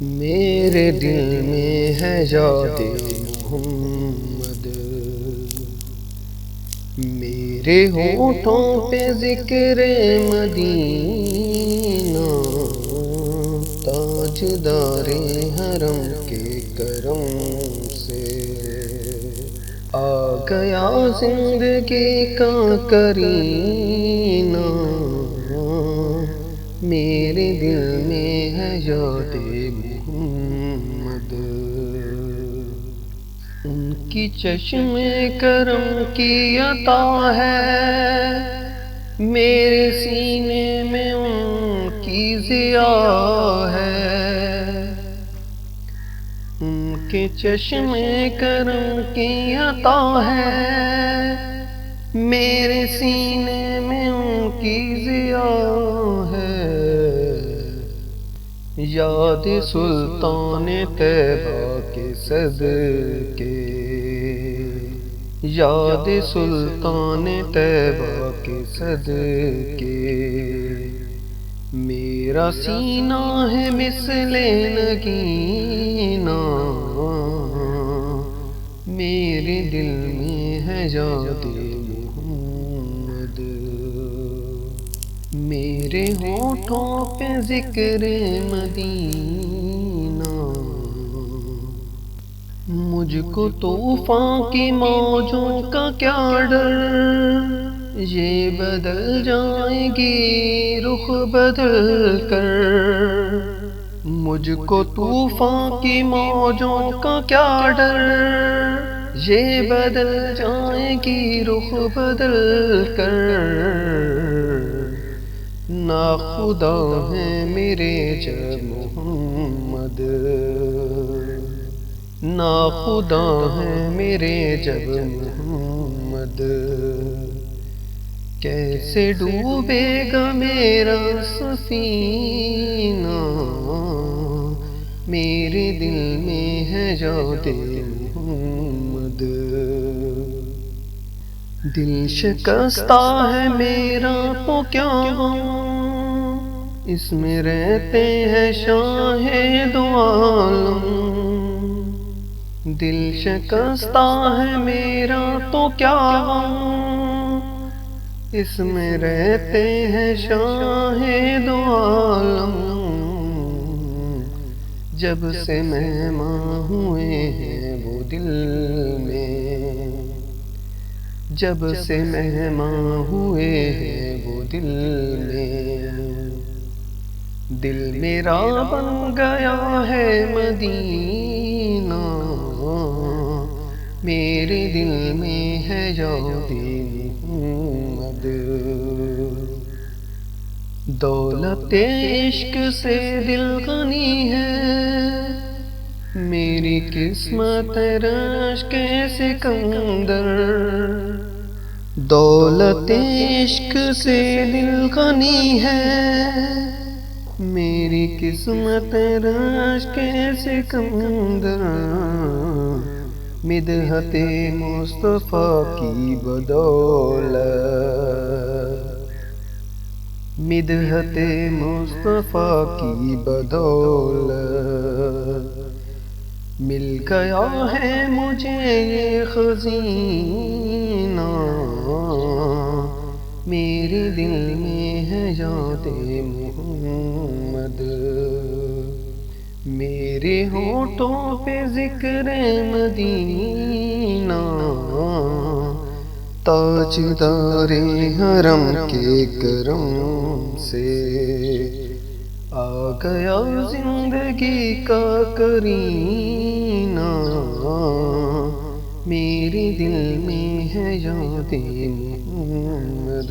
میرے دل میں ہے یاد محمد، میرے ہونٹوں پہ ذکر مدینہ، تاجدار حرم کے کرم سے آ گیا زندگی کا کرینہ، میرے دل میں ہے یاد محمد۔ ان کی چشم کرم کی عطا ہے، میرے سینے میں ان کی ضیا ہے۔ ان کے چشم کرم کی عطا ہے، میرے سینے میں ان کی ضیا ہے۔ یاد سلطان طیبہ کے صدقے، یاد سلطان طیبہ کے صدقے، میرا سینہ ہے مثل نگینہ، میرے دل میں ہے یاد محمد۔ میرے ہونٹوں پہ ذکر مدینہ، مجھ کو طوفان کی موجوں کا کیا ڈر، یہ بدل جائیں گی رخ بدل کر۔ مجھ کو طوفان کی موجوں کا کیا ڈر، یہ بدل جائیں گی رخ بدل کر۔ ناخدا ہیں میرے جب محمد، ناخدا ہیں میرے جب محمد۔ کیسے ڈوبے گا میرا سفینہ، میرے دل میں ہے یاد محمد۔ دل شکستہ ہے میرا تو کیا غم، اس میں رہتے ہیں شاہ دو عالم۔ دل شکستہ ہے میرا تو کیا غم، اس میں رہتے ہیں شاہ دو عالم۔ جب سے مہمان ہوئے ہیں وہ دل میں، جب سے مہمان ہوئے ہیں وہ دل میں، دل میرا بن گیا ہے مدینہ، میرے دل میں ہے یاد محمد۔ دولت عشق سے دل غنی ہے، میری قسمت رشک سکندر۔ دولت عشق سے دل غنی ہے، میری قسمت رشک سکندر۔ مدحت مصطفیٰ کی بدولت، مدحت مصطفیٰ کی بدولت، مل گیا ہے مجھے یہ خزینہ، میرے دل میں ہے یاد محمد۔ میرے ہونٹوں پہ ذکر مدینہ، تاجدار حرم کے کرم سے آ گیا زندگی کا کرینہ، میرے دل میں ہے یاد محمد۔